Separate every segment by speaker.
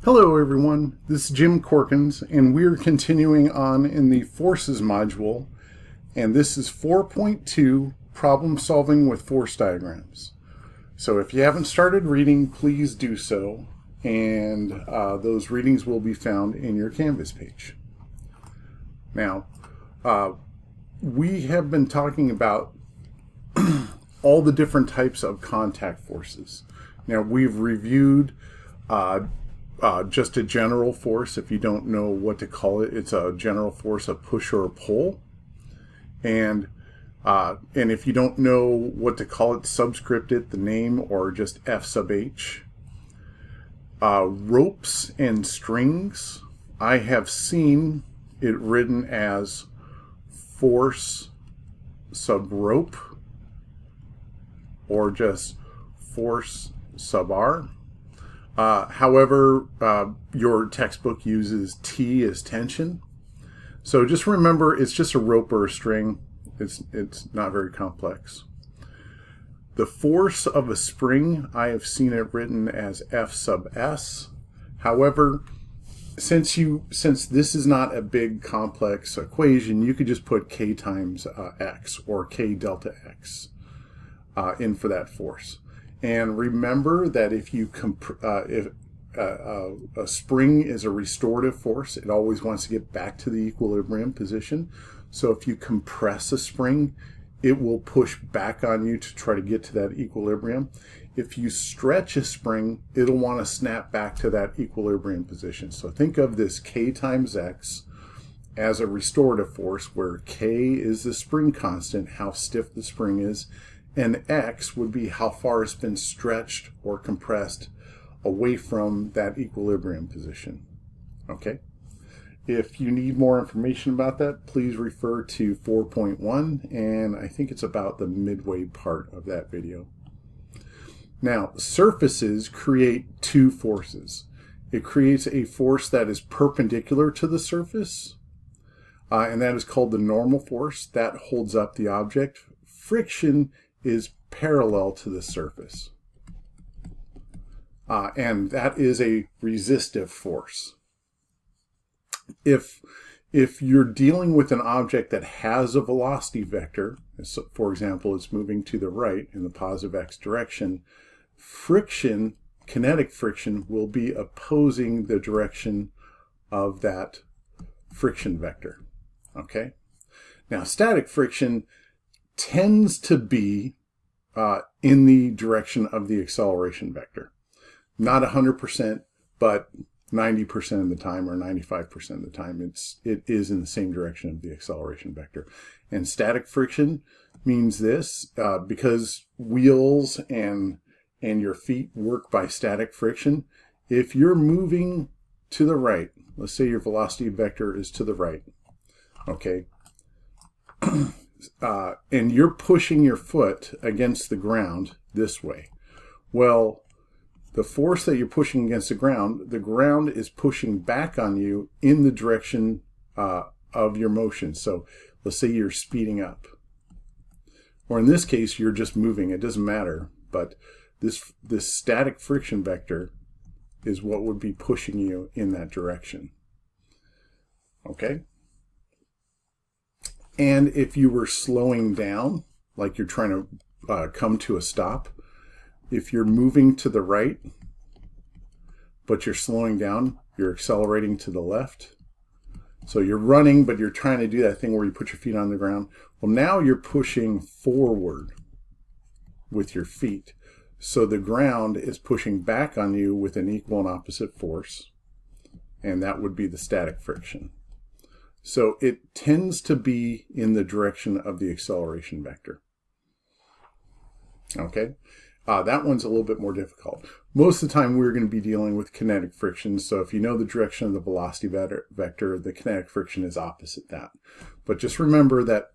Speaker 1: Hello everyone, this is Jim Corkins, and we're continuing on in the Forces module, and this is 4.2, Problem Solving with Force Diagrams. So if you haven't started reading, please do so, and those readings will be found in your Canvas page. Now, we have been talking about all the different types of contact forces. Now, we've reviewed just a general force. If you don't know what to call it, it's a general force, a push or a pull. And if you don't know what to call it, subscript it, the name, or just F sub H. Ropes and strings, I have seen it written as force sub rope, or just force sub R. However, your textbook uses T as tension. So just remember, it's just a rope or a string. It's not very complex. The force of a spring, I have seen it written as F sub S. However, since this is not a big complex equation, you could just put K times X or K delta X in for that force. And remember that if a spring is a restorative force, it always wants to get back to the equilibrium position. So if you compress a spring, it will push back on you to try to get to that equilibrium. If you stretch a spring, it'll want to snap back to that equilibrium position. So think of this K times X as a restorative force, where K is the spring constant, how stiff the spring is, and X would be how far it's been stretched or compressed away from that equilibrium position. Okay? If you need more information about that, please refer to 4.1, and I think it's about the midway part of that video. Now, surfaces create two forces. It creates a force that is perpendicular to the surface, and that is called the normal force. That holds up the object. Friction is parallel to the surface. And that is a resistive force. If you're dealing with an object that has a velocity vector, so for example, it's moving to the right in the positive x direction, friction, kinetic friction, will be opposing the direction of that friction vector. Okay? Now, static friction tends to be in the direction of the acceleration vector. Not 100%, but 90% of the time, or 95% of the time, it is in the same direction of the acceleration vector. And static friction means this, because wheels and your feet work by static friction. If you're moving to the right, let's say your velocity vector is to the right, okay, and you're pushing your foot against the ground this way. Well, the force that you're pushing against the ground is pushing back on you in the direction of your motion. So let's say you're speeding up. Or in this case, you're just moving. It doesn't matter. But this static friction vector is what would be pushing you in that direction. Okay? And if you were slowing down, like you're trying to come to a stop, if you're moving to the right, but you're slowing down, you're accelerating to the left. So you're running, but you're trying to do that thing where you put your feet on the ground. Well, now you're pushing forward with your feet. So the ground is pushing back on you with an equal and opposite force, and that would be the static friction. So it tends to be in the direction of the acceleration vector. Okay? That one's a little bit more difficult. Most of the time we're going to be dealing with kinetic friction, so if you know the direction of the velocity vector, the kinetic friction is opposite that. But just remember that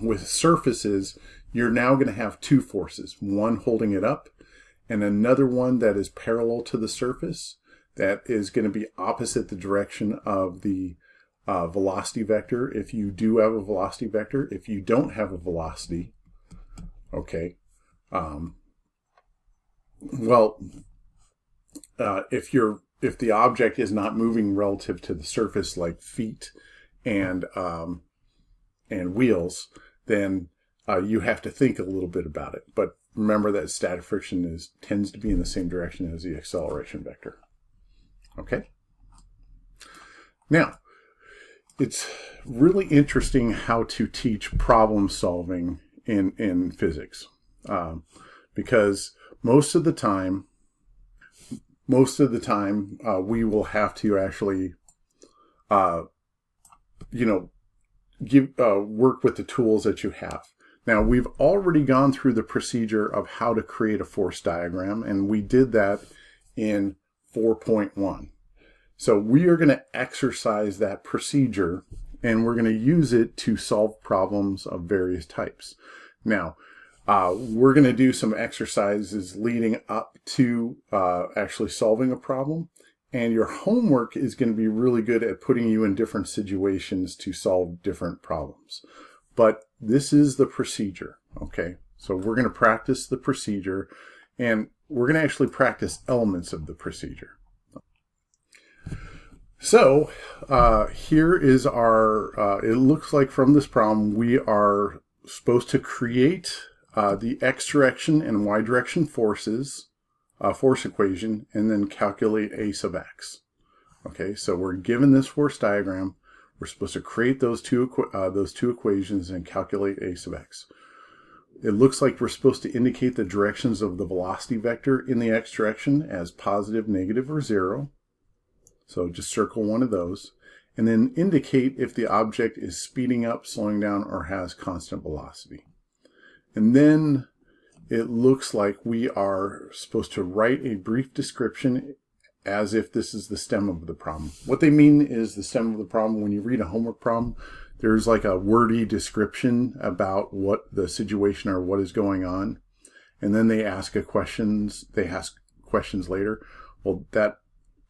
Speaker 1: with surfaces, you're now going to have two forces, one holding it up and another one that is parallel to the surface that is going to be opposite the direction of the velocity vector. If you do have a velocity vector, if you don't have a velocity, okay, well, if you're if the object is not moving relative to the surface, like feet and wheels, then you have to think a little bit about it. But remember that static friction tends to be in the same direction as the acceleration vector. Okay. Now, it's really interesting how to teach problem solving in physics, because most of the time we will have to actually, work with the tools that you have. Now, we've already gone through the procedure of how to create a force diagram, and we did that in 4.1. So we are going to exercise that procedure, and we're going to use it to solve problems of various types. Now, we're going to do some exercises leading up to actually solving a problem, and your homework is going to be really good at putting you in different situations to solve different problems. But this is the procedure, okay? So we're going to practice the procedure, and we're going to actually practice elements of the procedure. So here is our, it looks like from this problem, we are supposed to create the x direction and y direction forces, force equation, and then calculate a sub x. Okay, so we're given this force diagram. We're supposed to create those two equations and calculate a sub x. It looks like we're supposed to indicate the directions of the velocity vector in the x direction as positive, negative, or 0. So just circle one of those. And then indicate if the object is speeding up, slowing down, or has constant velocity. And then it looks like we are supposed to write a brief description as if this is the stem of the problem. What they mean is the stem of the problem. When you read a homework problem, there's like a wordy description about what the situation or what is going on. And then they ask questions later. Well, that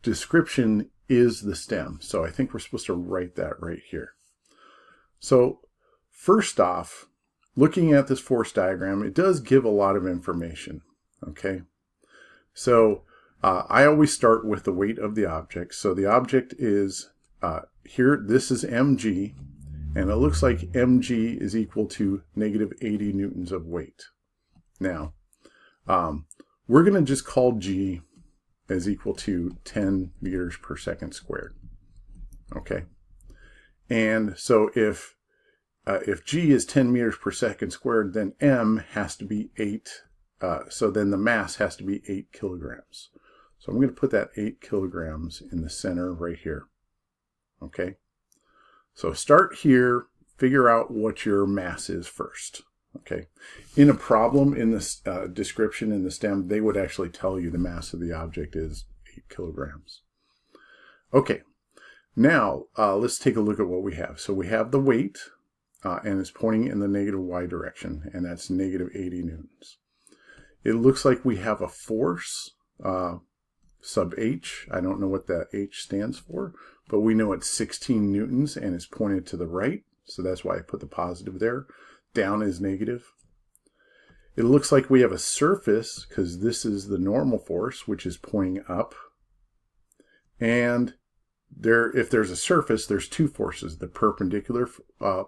Speaker 1: description is the stem. So I think we're supposed to write that right here. So first off, looking at this force diagram, it does give a lot of information. Okay. So I always start with the weight of the object. So the object is here, this is mg, and it looks like mg is equal to negative 80 newtons of weight. Now, we're going to just call g is equal to 10 meters per second squared. Okay. And so if g is 10 meters per second squared, then m has to be 8. So then the mass has to be 8 kilograms. So I'm going to put that 8 kilograms in the center right here. Okay. So start here, figure out what your mass is first. Okay. In a problem in this description in the stem, they would actually tell you the mass of the object is 8 kilograms. Okay. Now let's take a look at what we have. So we have the weight, and it's pointing in the negative y direction, and that's negative 80 newtons. It looks like we have a force, sub h. I don't know what that h stands for, but we know it's 16 newtons, and it's pointed to the right, so that's why I put the positive there. Down is negative. It looks like we have a surface, because this is the normal force, which is pointing up. And if there's a surface, there's two forces, the perpendicular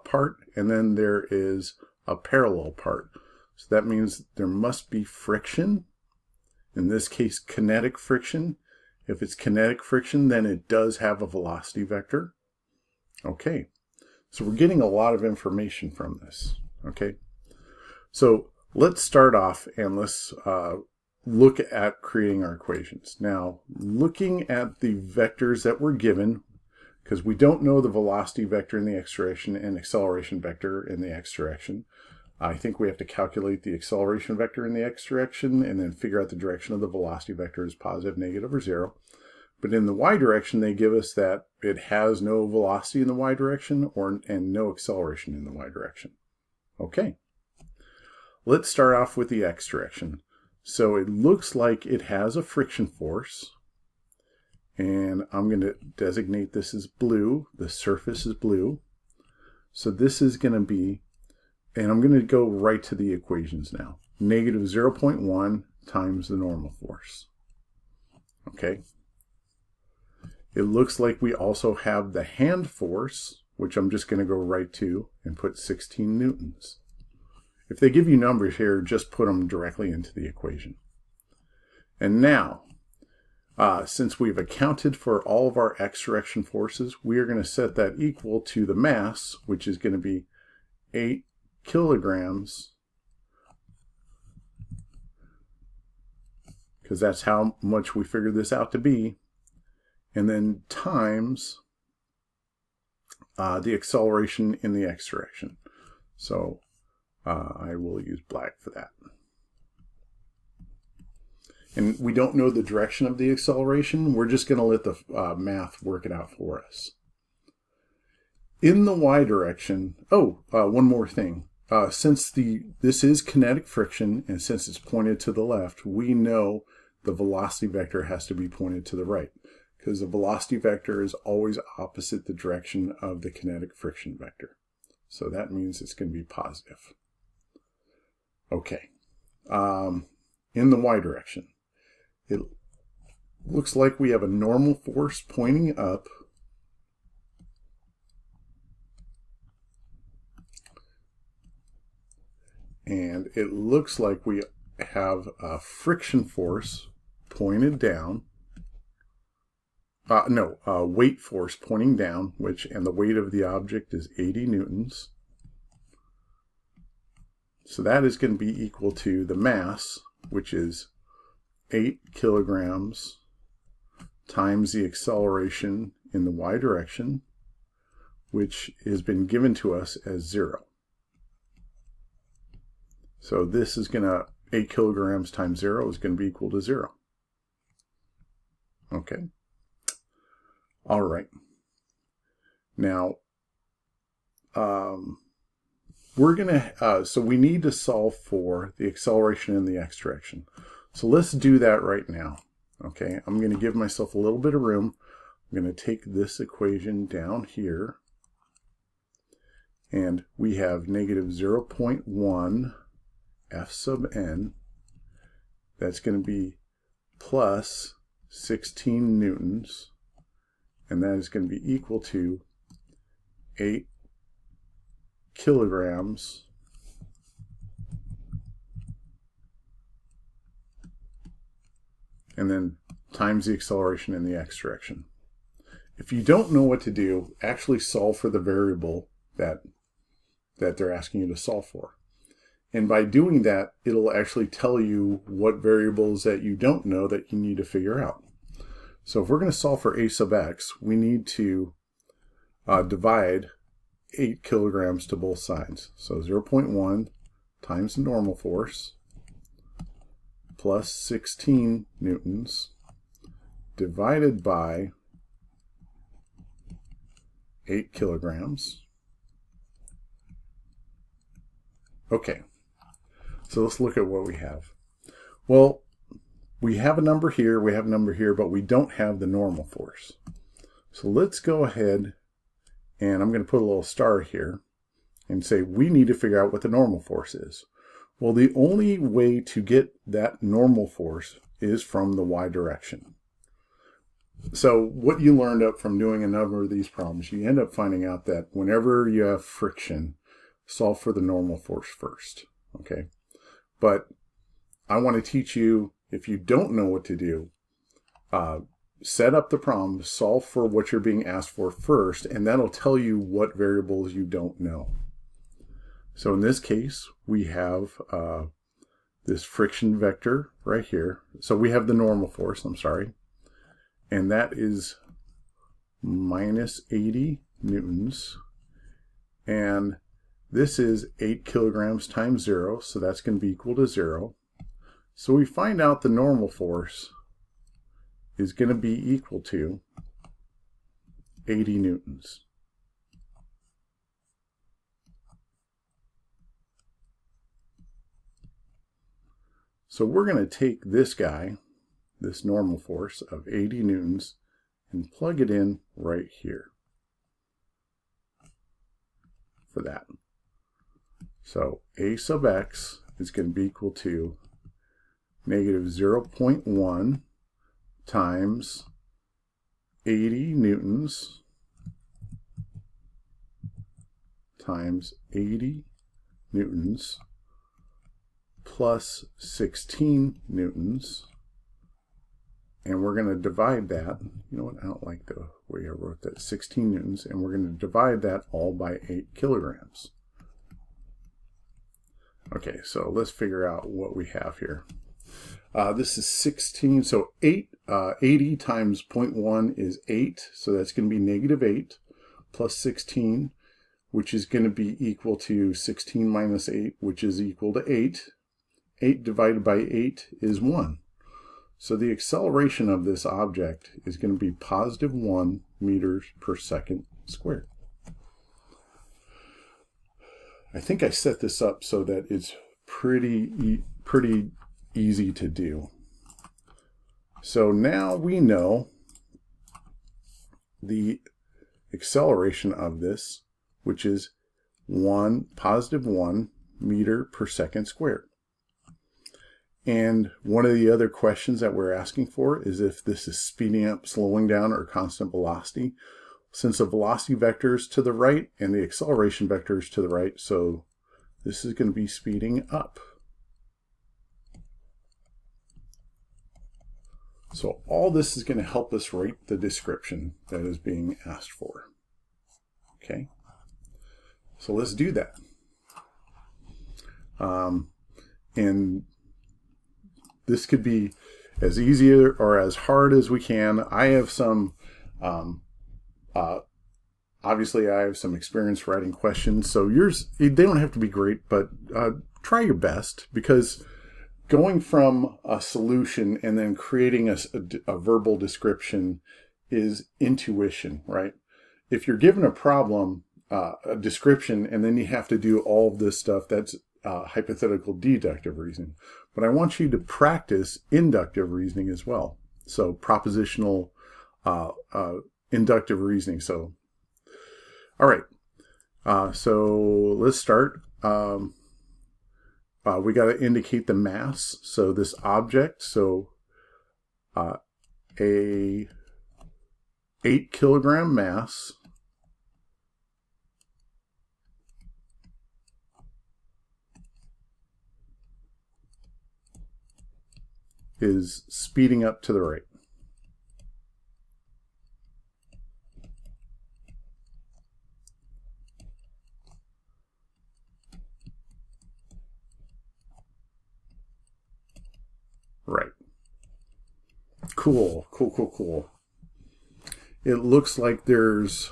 Speaker 1: part, and then there is a parallel part. So that means there must be friction. In this case, kinetic friction. If it's kinetic friction, then it does have a velocity vector. Okay, so we're getting a lot of information from this. Okay, so let's start off and let's look at creating our equations. Now, looking at the vectors that were given, because we don't know the velocity vector in the x direction and acceleration vector in the x direction, I think we have to calculate the acceleration vector in the x direction and then figure out the direction of the velocity vector is positive, negative, or 0. But in the y direction, they give us that it has no velocity in the y direction and no acceleration in the y direction. Okay, let's start off with the x direction. So it looks like it has a friction force, and I'm going to designate this as blue. The surface is blue. So this is going to be, and I'm going to go right to the equations now. Negative 0.1 times the normal force. Okay. It looks like we also have the hand force, which I'm just going to go right to and put 16 newtons. If they give you numbers here, just put them directly into the equation. And now, since we've accounted for all of our x direction forces, we are going to set that equal to the mass, which is going to be 8 kilograms, because that's how much we figured this out to be, and then times the acceleration in the x direction. So I will use black for that. And we don't know the direction of the acceleration. We're just going to let the math work it out for us. In the y direction, one more thing. Since this is kinetic friction, and since it's pointed to the left, we know the velocity vector has to be pointed to the right, because the velocity vector is always opposite the direction of the kinetic friction vector. So that means it's going to be positive. Okay. In the y direction, it looks like we have a normal force pointing up, and it looks like we have a friction force pointed down. Weight force pointing down, and the weight of the object is 80 newtons. So that is going to be equal to the mass, which is 8 kilograms times the acceleration in the y direction, which has been given to us as 0. So this is going to, 8 kilograms times 0 is going to be equal to 0. Okay. All right. Now, we're going to, so we need to solve for the acceleration in the x direction. So let's do that right now. Okay, I'm going to give myself a little bit of room. I'm going to take this equation down here, and we have negative 0.1 f sub n. That's going to be plus 16 newtons, and that is going to be equal to 8 kilograms and then times the acceleration in the x direction. If you don't know what to do, actually solve for the variable that they're asking you to solve for. And by doing that, it'll actually tell you what variables that you don't know that you need to figure out. So if we're going to solve for a sub x, we need to divide 8 kilograms to both sides. So 0.1 times the normal force plus 16 newtons divided by 8 kilograms. Okay, so let's look at what we have. Well, we have a number here, we have a number here, but we don't have the normal force. So let's go ahead, and I'm going to put a little star here and say we need to figure out what the normal force is. Well, the only way to get that normal force is from the y direction. So what you learned up from doing a number of these problems, you end up finding out that whenever you have friction, solve for the normal force first. Okay, but I want to teach you, if you don't know what to do, set up the problem, solve for what you're being asked for first, and that'll tell you what variables you don't know. So in this case, we have this friction vector right here. So we have the normal force, and that is minus 80 newtons. And this is 8 kilograms times 0, so that's going to be equal to 0. So we find out the normal force is going to be equal to 80 newtons. So we're going to take this guy, this normal force of 80 newtons, and plug it in right here for that. So a sub x is going to be equal to negative 0.1 times 80 newtons times 80 newtons plus 16 newtons. And we're going to divide that, you know what, I don't like the way I wrote that, 16 newtons, and we're going to divide that all by 8 kilograms. Okay, so let's figure out what we have here. This is 16, so 80 times 0.1 is 8, so that's going to be -8 plus 16, which is going to be equal to 16 minus 8, which is equal to 8. 8 divided by 8 is 1. So the acceleration of this object is going to be positive 1 meters per second squared. I think I set this up so that it's pretty easy to do. So now we know the acceleration of this, which is positive 1 meter per second squared. And one of the other questions that we're asking for is if this is speeding up, slowing down, or constant velocity. Since the velocity vector is to the right and the acceleration vector is to the right, so this is going to be speeding up. So all this is going to help us write the description that is being asked for. Okay, so let's do that. And this could be as easy or as hard as we can. I have some, obviously I have some experience writing questions, so yours, they don't have to be great, but try your best, because going from a solution and then creating a verbal description is intuition, right? If you're given a problem, a description, and then you have to do all of this stuff, that's hypothetical deductive reasoning. But I want you to practice inductive reasoning as well. So propositional inductive reasoning. So, all right. So let's start. We got to indicate the mass. So this object, so a 8 kilogram mass is speeding up to the right. Right. Cool. It looks like there's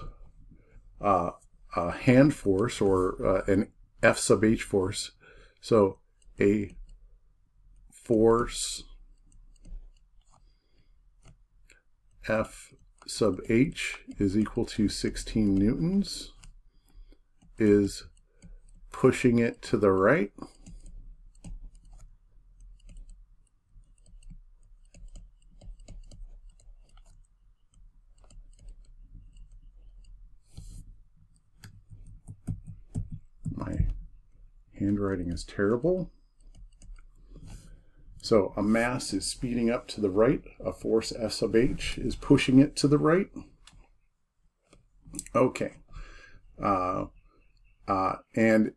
Speaker 1: a hand force, or an F sub h force. So a force F sub h is equal to 16 newtons, is pushing it to the right. My handwriting is terrible. So a mass is speeding up to the right. A force F sub h is pushing it to the right. Okay. And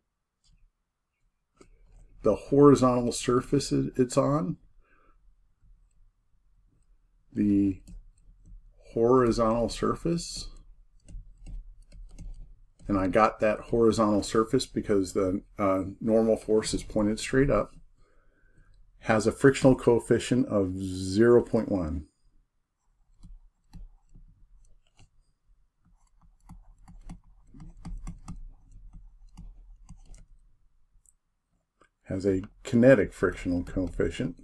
Speaker 1: the horizontal surface it's on, the horizontal surface, and I got that horizontal surface because the normal force is pointed straight up, has a frictional coefficient of 0.1. Has a kinetic frictional coefficient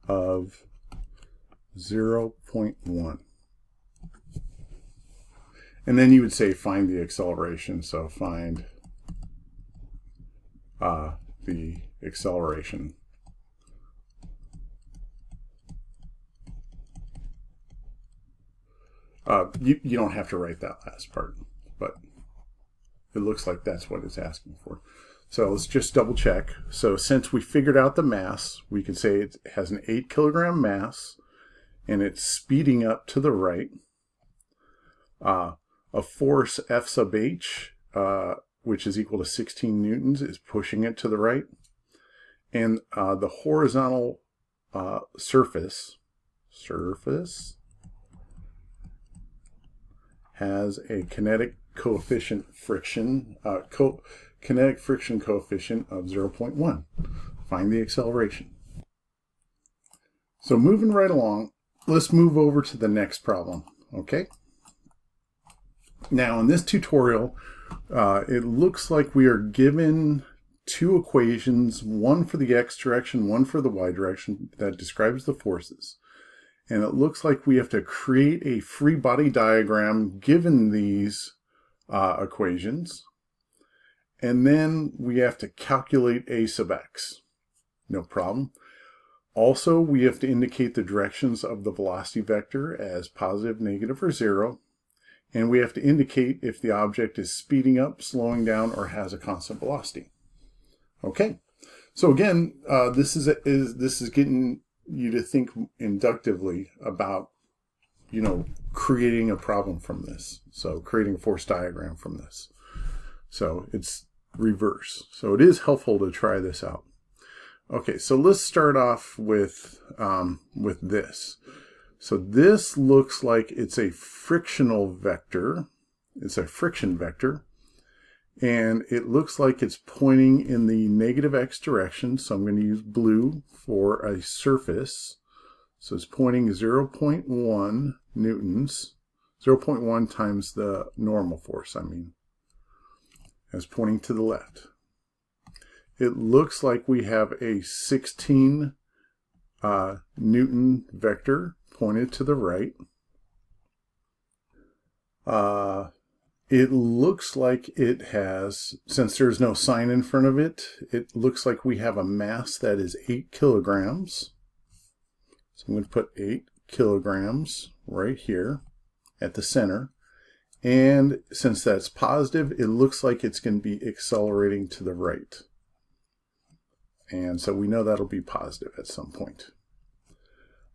Speaker 1: of 0.1. And then you would say find the acceleration. So find the acceleration. You don't have to write that last part, but it looks like that's what it's asking for. So let's just double check. So since we figured out the mass, we can say it has an 8 kilogram mass and it's speeding up to the right. A force F sub h, which is equal to 16 newtons, is pushing it to the right. And the horizontal surface has a kinetic friction coefficient of 0.1. Find the acceleration. So moving right along, let's move over to the next problem, okay? Now in this tutorial, it looks like we are given two equations, one for the x direction, one for the y direction, that describes the forces. And it looks like we have to create a free body diagram given these equations. And then we have to calculate a sub x. No problem. Also, we have to indicate the directions of the velocity vector as positive, negative, or 0. And we have to indicate if the object is speeding up, slowing down, or has a constant velocity. Okay. So again, this is getting you to think inductively about, creating a problem from this. So creating a force diagram from this. So it's reverse. So it is helpful to try this out. Okay, so let's start off with this. So this looks like it's a frictional vector. It's a friction vector. And it looks like it's pointing in the negative x direction. So I'm going to use blue for a surface. So it's pointing 0.1 newtons, 0.1 times the normal force, as pointing to the left. It looks like we have a 16 Newton vector pointed to the right. It looks like it has, since there's no sign in front of it, it looks like we have a mass that is 8 kilograms. So I'm going to put 8 kilograms right here at the center. And since that's positive, it looks like it's going to be accelerating to the right. And so we know that'll be positive at some point.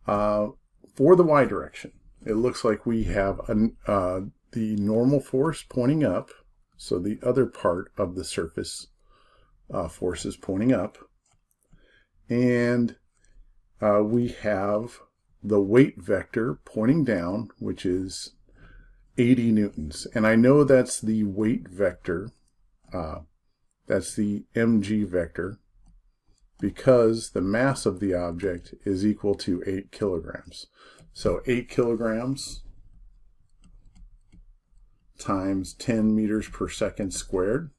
Speaker 1: For the y direction, it looks like we have the normal force pointing up. So the other part of the surface force is pointing up. And we have the weight vector pointing down, which is 80 newtons. And I know that's the weight vector. That's the mg vector, because the mass of the object is equal to 8 kilograms. So 8 kilograms times 10 meters per second squared,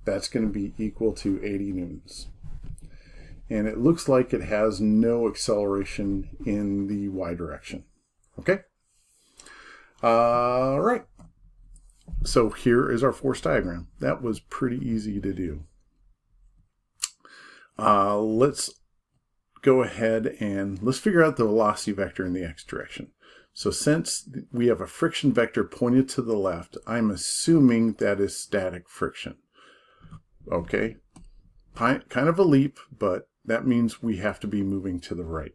Speaker 1: that's going to be equal to 80 newtons. And it looks like it has no acceleration in the y direction. Okay? All right. So here is our force diagram. That was pretty easy to do. Let's go ahead and let's figure out the velocity vector in the x direction. So since we have a friction vector pointed to the left, I'm assuming that is static friction. Okay, kind of a leap, but that means we have to be moving to the right.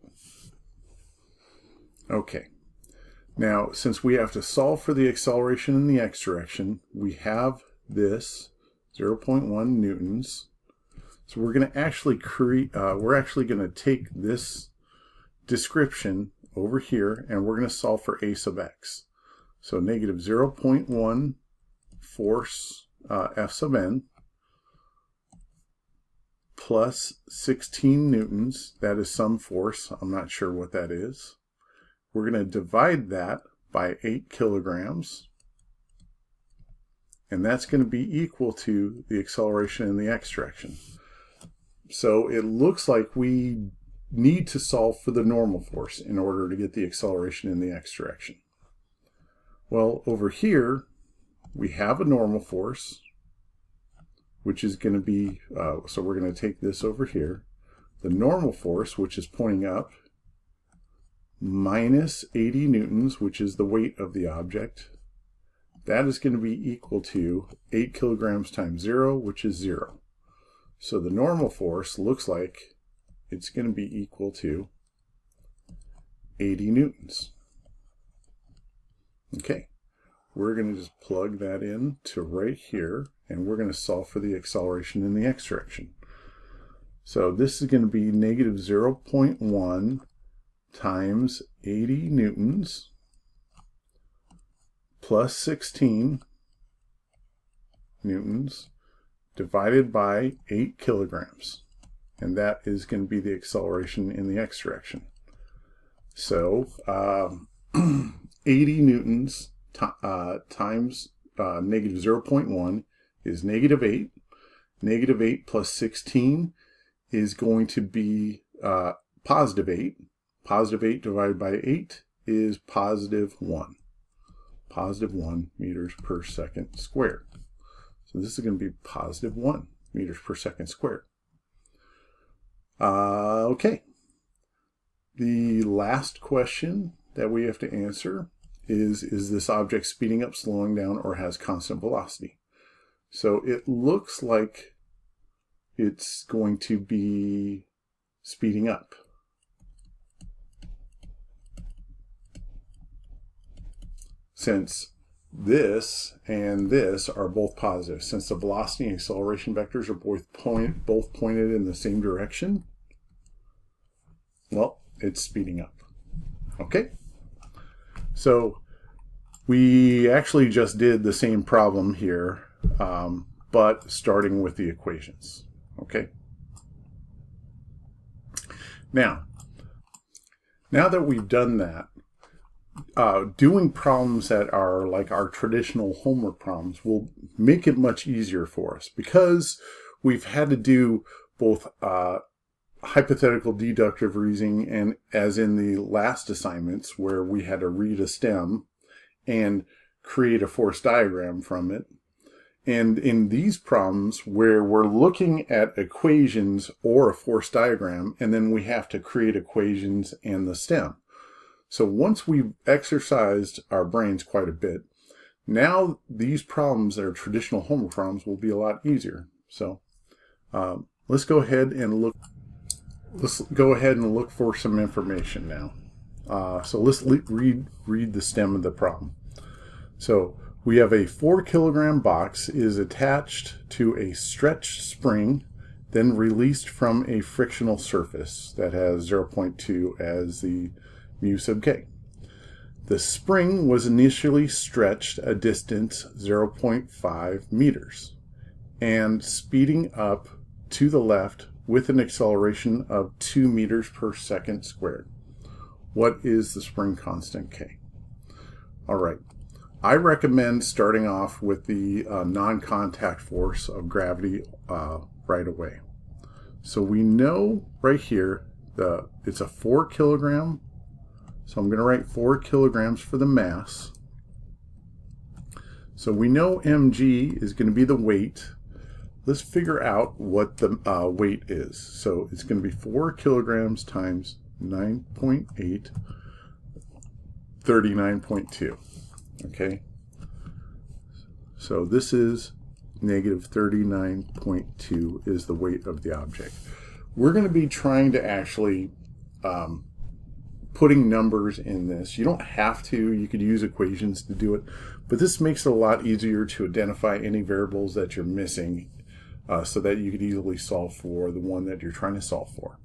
Speaker 1: Okay, now since we have to solve for the acceleration in the x direction, we have this 0.1 newtons. So we're going to actually going to take this description over here and we're going to solve for a sub x. So negative 0.1 force F sub n plus 16 newtons. That is some force. I'm not sure what that is. We're going to divide that by 8 kilograms. And that's going to be equal to the acceleration in the x direction. So it looks like we need to solve for the normal force in order to get the acceleration in the x direction. Well, over here, we have a normal force, which is going to be, so we're going to take this over here. The normal force, which is pointing up, minus 80 newtons, which is the weight of the object, that is going to be equal to 8 kilograms times 0, which is 0. So the normal force looks like it's going to be equal to 80 newtons. Okay, we're going to just plug that in to right here, and we're going to solve for the acceleration in the x direction. So this is going to be negative 0.1 times 80 newtons plus 16 newtons divided by 8 kilograms. And that is going to be the acceleration in the x direction. So 80 newtons times negative 0.1 is negative 8. Negative 8 plus 16 is going to be positive 8. Positive 8 divided by 8 is positive 1. Positive 1 meters per second squared. So this is going to be positive 1 meters per second squared. Okay. The last question that we have to answer is this object speeding up, slowing down, or has constant velocity? So it looks like it's going to be speeding up. Since this and this are both positive, since the velocity and acceleration vectors are both pointed in the same direction, well, it's speeding up. Okay? So we actually just did the same problem here, but starting with the equations. Okay? Now that we've done that, doing problems that are like our traditional homework problems will make it much easier for us, because we've had to do both hypothetical deductive reasoning, and as in the last assignments where we had to read a stem and create a force diagram from it. And in these problems where we're looking at equations or a force diagram, and then we have to create equations and the stem. So once we've exercised our brains quite a bit, now these problems that are traditional homework problems will be a lot easier. So let's go ahead and look. Let's go ahead and look for some information now. So let's read the stem of the problem. So we have a 4 kilogram box is attached to a stretched spring, then released from a frictional surface that has 0.2 as the mu sub k. The spring was initially stretched a distance 0.5 meters and speeding up to the left with an acceleration of 2 meters per second squared. What is the spring constant k? All right. I recommend starting off with the non-contact force of gravity right away. So we know right here it's a 4 kilogram. So I'm going to write 4 kilograms for the mass. So we know mg is going to be the weight. Let's figure out what the weight is. So it's going to be 4 kilograms times 9.8, 39.2. Okay. So this is negative 39.2 is the weight of the object. We're going to be trying to actually putting numbers in this. You don't have to. You could use equations to do it, but this makes it a lot easier to identify any variables that you're missing, so that you could easily solve for the one that you're trying to solve for.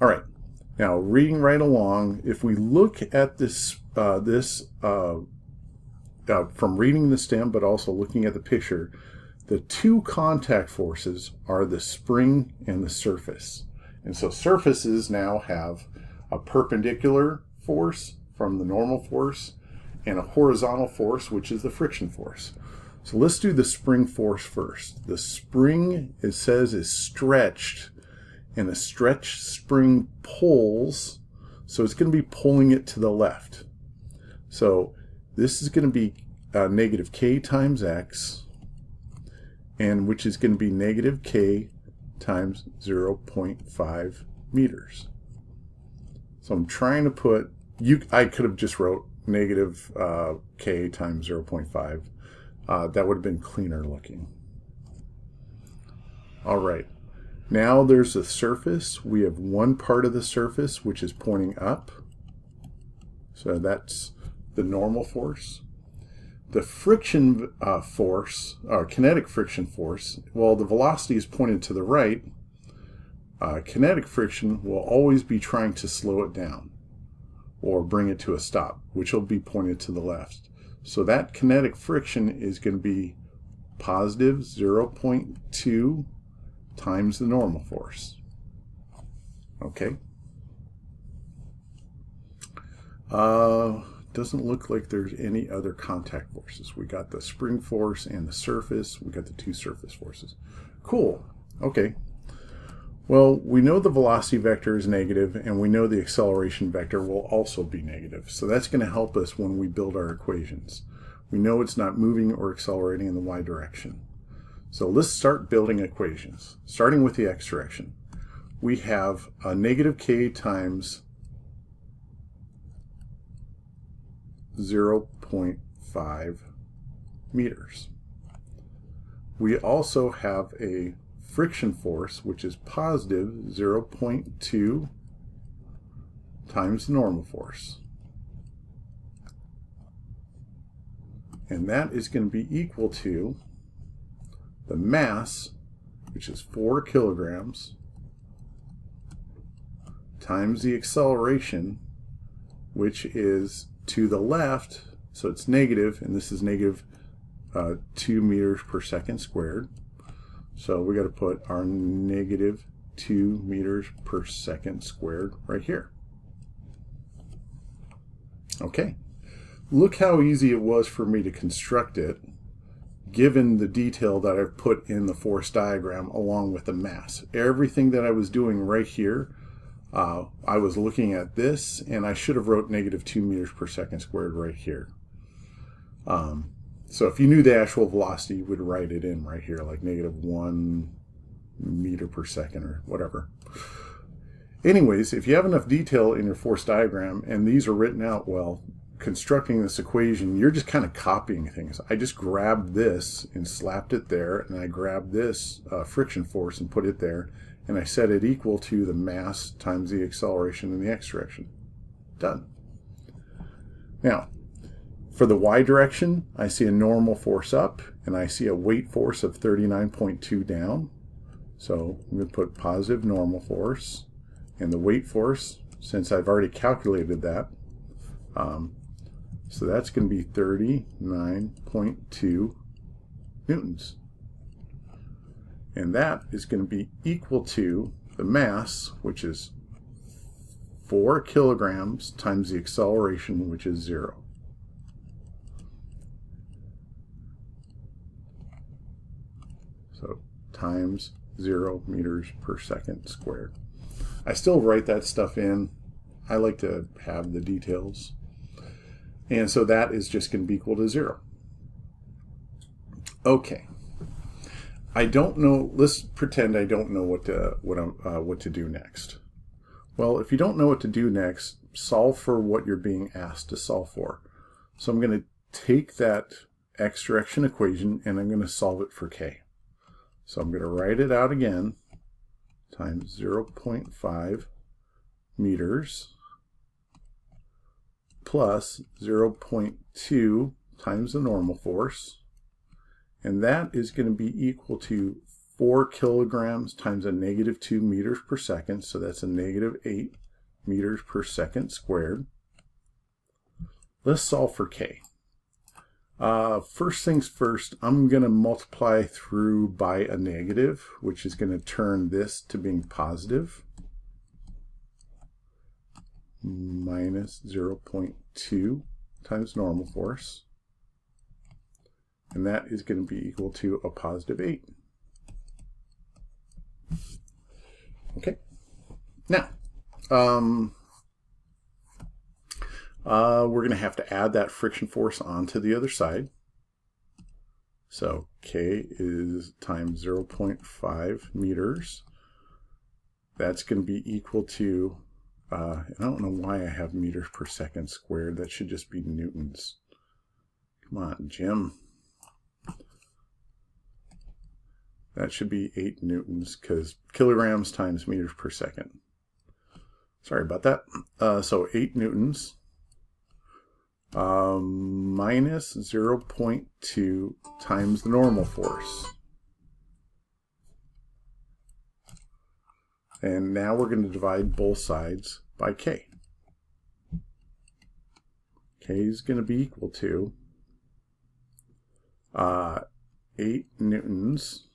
Speaker 1: All right. Now, reading right along, if we look at this, from reading the stem, but also looking at the picture, the two contact forces are the spring and the surface. And so surfaces now have a perpendicular force from the normal force and a horizontal force, which is the friction force. So let's do the spring force first. The spring, it says, is stretched, and a stretched spring pulls, so it's going to be pulling it to the left. So this is going to be negative k times x, and which is going to be negative k times 0.5 meters. So I'm trying to put, I could have just wrote negative K times 0.5. That would have been cleaner looking. All right. Now there's a surface. We have one part of the surface which is pointing up. So that's the normal force. The friction force, or kinetic friction force, well, the velocity is pointed to the right. Kinetic friction will always be trying to slow it down or bring it to a stop, which will be pointed to the left. So that kinetic friction is going to be positive 0.2 times the normal force. Okay. Doesn't look like there's any other contact forces. We got the spring force and the surface. We got the two surface forces. Cool. Okay. Well, we know the velocity vector is negative, and we know the acceleration vector will also be negative. So that's going to help us when we build our equations. We know it's not moving or accelerating in the y direction. So let's start building equations. Starting with the x direction. We have a negative k times 0.5 meters. We also have a friction force, which is positive 0.2 times the normal force. And that is going to be equal to the mass, which is 4 kilograms, times the acceleration, which is to the left, so it's negative, and this is negative 2 meters per second squared. So we got to put our negative 2 meters per second squared right here. Okay. Look how easy it was for me to construct it, given the detail that I've put in the force diagram along with the mass. Everything that I was doing right here, I was looking at this, and I should have wrote negative 2 meters per second squared right here. So if you knew the actual velocity, you would write it in right here, like negative 1 meter per second or whatever. Anyways, if you have enough detail in your force diagram and these are written out well, constructing this equation, you're just kind of copying things. I just grabbed this and slapped it there, and I grabbed this friction force and put it there, and I set it equal to the mass times the acceleration in the x direction. Done. Now, for the y direction, I see a normal force up, and I see a weight force of 39.2 down. So I'm going to put positive normal force, and the weight force, since I've already calculated that, so that's going to be 39.2 newtons. And that is going to be equal to the mass, which is 4 kilograms times the acceleration, which is 0. So times 0 meters per second squared. I still write that stuff in. I like to have the details. And so that is just going to be equal to 0. Okay. I don't know. Let's pretend I don't know what to do next. Well, if you don't know what to do next, solve for what you're being asked to solve for. So I'm going to take that x direction equation and I'm going to solve it for k. So I'm going to write it out again, times 0.5 meters plus 0.2 times the normal force, and that is going to be equal to 4 kilograms times a negative 2 meters per second, so that's a negative 8 meters per second squared. Let's solve for k. First things first, I'm going to multiply through by a negative, which is going to turn this to being positive, minus 0.2 times normal force, and that is going to be equal to a positive 8. Okay, now we're going to have to add that friction force onto the other side. So k is times 0.5 meters. That's going to be equal to I don't know why I have meters per second squared. That should just be newtons. Come on, Jim. That should be 8 newtons because kilograms times meters per second. Sorry about that. So 8 newtons minus 0.2 times the normal force. And now we're going to divide both sides by K. K is going to be equal to 8 newtons,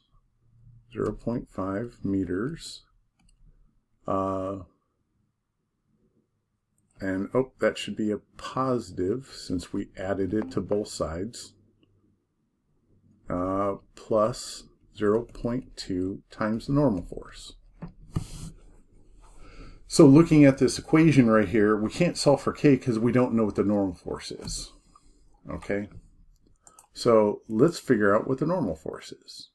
Speaker 1: 0.5 meters, and that should be a positive since we added it to both sides, plus 0.2 times the normal force. So looking at this equation right here, we can't solve for K because we don't know what the normal force is. Okay? So let's figure out what the normal force is.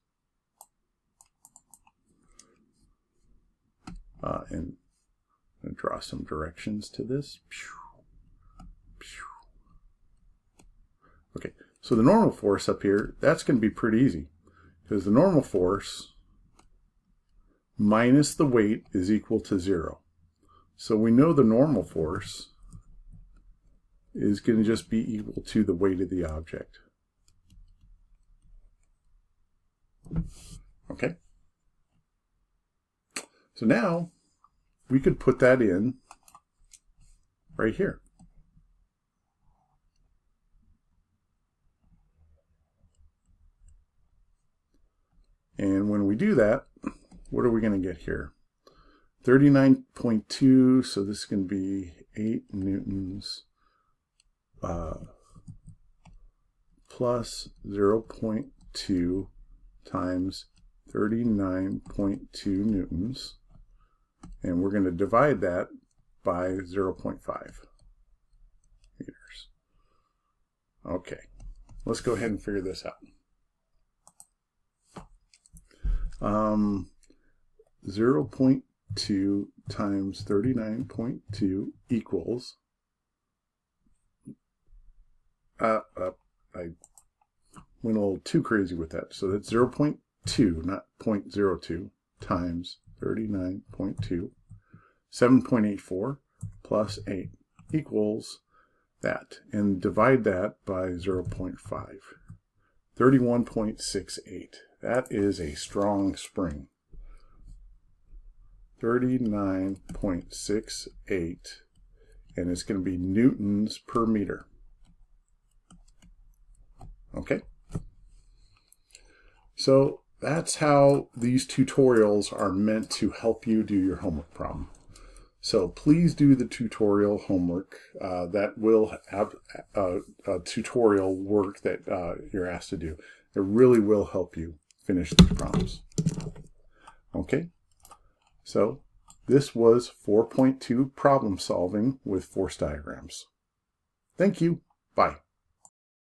Speaker 1: And I'm going to draw some directions to this. Okay, so the normal force up here, that's going to be pretty easy because the normal force minus the weight is equal to 0. So we know the normal force is going to just be equal to the weight of the object. Okay. So now we could put that in right here. And when we do that, what are we going to get here? 39.2, so this is going to be 8 newtons plus 0.2 times 39.2 newtons. And we're going to divide that by 0.5 meters. Okay, let's go ahead and figure this out. 0.2 times 39.2 equals, I went a little too crazy with that. So that's 0.2, not 0.02, times 39.2, 7.84 plus 8 equals that. And divide that by 0.5, 31.68. That is a strong spring. 39.68, and it's going to be newtons per meter. Okay? So that's how these tutorials are meant to help you do your homework problem. So please do the tutorial homework. That will have tutorial work that you're asked to do. It really will help you finish these problems. Okay? So this was 4.2 problem solving with force diagrams. Thank you. Bye.